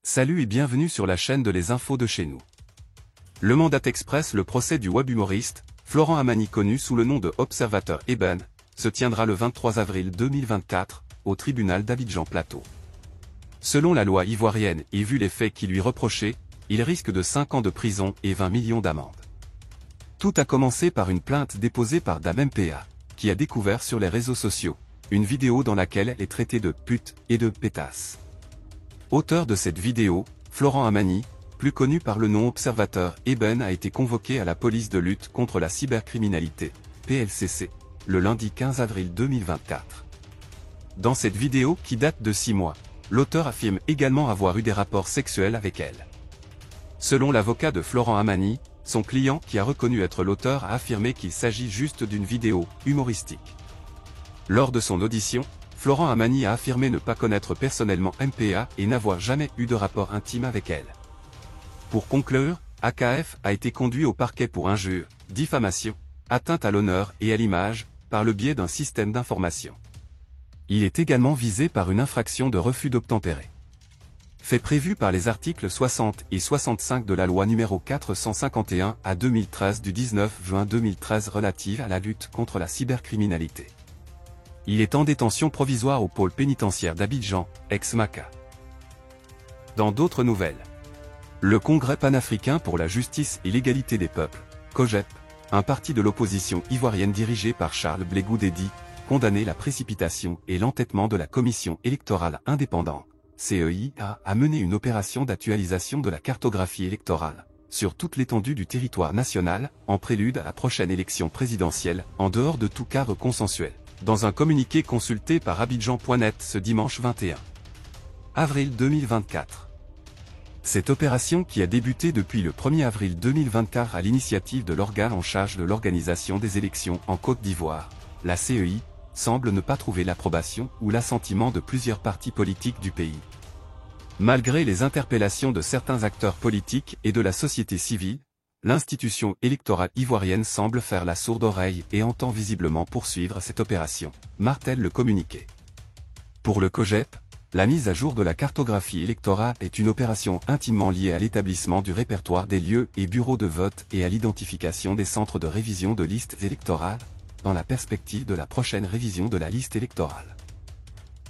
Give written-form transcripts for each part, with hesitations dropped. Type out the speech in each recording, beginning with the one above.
Salut et bienvenue sur la chaîne de Les Infos de chez nous. Le Mandat Express, le procès du web humoriste, Florent Amani connu sous le nom de Observateur Eben, se tiendra le 23 avril 2024, au tribunal d'Abidjan Plateau. Selon la loi ivoirienne et vu les faits qui lui reprochaient, il risque de 5 ans de prison et 20 millions d'amende. Tout a commencé par une plainte déposée par Dame MPA, qui a découvert sur les réseaux sociaux une vidéo dans laquelle elle est traitée de pute et de pétasse. Auteur de cette vidéo, Florent Amani, plus connu par le nom Observateur Eben, a été convoqué à la police de lutte contre la cybercriminalité, PLCC, le lundi 15 avril 2024. Dans cette vidéo qui date de 6 mois, l'auteur affirme également avoir eu des rapports sexuels avec elle. Selon l'avocat de Florent Amani, son client qui a reconnu être l'auteur a affirmé qu'il s'agit juste d'une vidéo humoristique. Lors de son audition, Florent Amani a affirmé ne pas connaître personnellement MPA et n'avoir jamais eu de rapport intime avec elle. Pour conclure, AKF a été conduit au parquet pour injure, diffamation, atteinte à l'honneur et à l'image, par le biais d'un système d'information. Il est également visé par une infraction de refus d'obtempérer. Fait prévu par les articles 60 et 65 de la loi n° 451/2013 du 19 juin 2013 relative à la lutte contre la cybercriminalité. Il est en détention provisoire au pôle pénitentiaire d'Abidjan, ex-Maca. Dans d'autres nouvelles, le Congrès panafricain pour la justice et l'égalité des peuples, COJEP, un parti de l'opposition ivoirienne dirigé par Charles Blé Goudé, condamné la précipitation et l'entêtement de la Commission électorale indépendante, CEIA, a mené une opération d'actualisation de la cartographie électorale, sur toute l'étendue du territoire national, en prélude à la prochaine élection présidentielle, en dehors de tout cadre consensuel. Dans un communiqué consulté par Abidjan.net ce dimanche 21 avril 2024. Cette opération qui a débuté depuis le 1er avril 2024 à l'initiative de l'organe en charge de l'organisation des élections en Côte d'Ivoire, la CEI, semble ne pas trouver l'approbation ou l'assentiment de plusieurs partis politiques du pays. Malgré les interpellations de certains acteurs politiques et de la société civile, l'institution électorale ivoirienne semble faire la sourde oreille et entend visiblement poursuivre cette opération, martèle le communiqué. Pour le COJEP, la mise à jour de la cartographie électorale est une opération intimement liée à l'établissement du répertoire des lieux et bureaux de vote et à l'identification des centres de révision de listes électorales, dans la perspective de la prochaine révision de la liste électorale.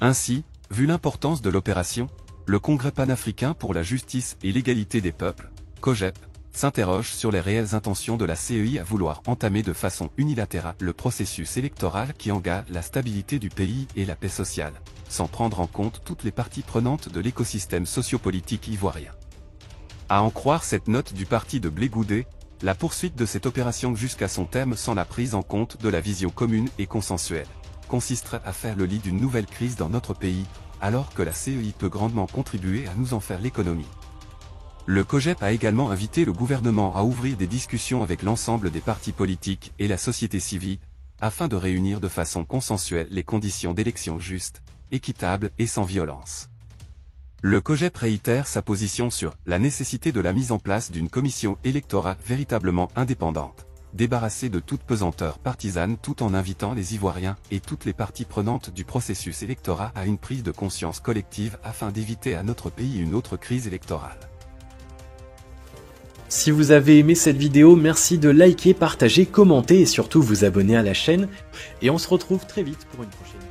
Ainsi, vu l'importance de l'opération, le Congrès panafricain pour la justice et l'égalité des peuples, COJEP, s'interroge sur les réelles intentions de la CEI à vouloir entamer de façon unilatérale le processus électoral qui engage la stabilité du pays et la paix sociale, sans prendre en compte toutes les parties prenantes de l'écosystème sociopolitique ivoirien. À en croire cette note du parti de Blé Goudé, la poursuite de cette opération jusqu'à son terme sans la prise en compte de la vision commune et consensuelle, consisterait à faire le lit d'une nouvelle crise dans notre pays, alors que la CEI peut grandement contribuer à nous en faire l'économie. Le COJEP a également invité le gouvernement à ouvrir des discussions avec l'ensemble des partis politiques et la société civile, afin de réunir de façon consensuelle les conditions d'élections justes, équitables et sans violence. Le COJEP réitère sa position sur la nécessité de la mise en place d'une commission électorale véritablement indépendante, débarrassée de toute pesanteur partisane tout en invitant les Ivoiriens et toutes les parties prenantes du processus électoral à une prise de conscience collective afin d'éviter à notre pays une autre crise électorale. Si vous avez aimé cette vidéo, merci de liker, partager, commenter et surtout vous abonner à la chaîne. Et on se retrouve très vite pour une prochaine vidéo.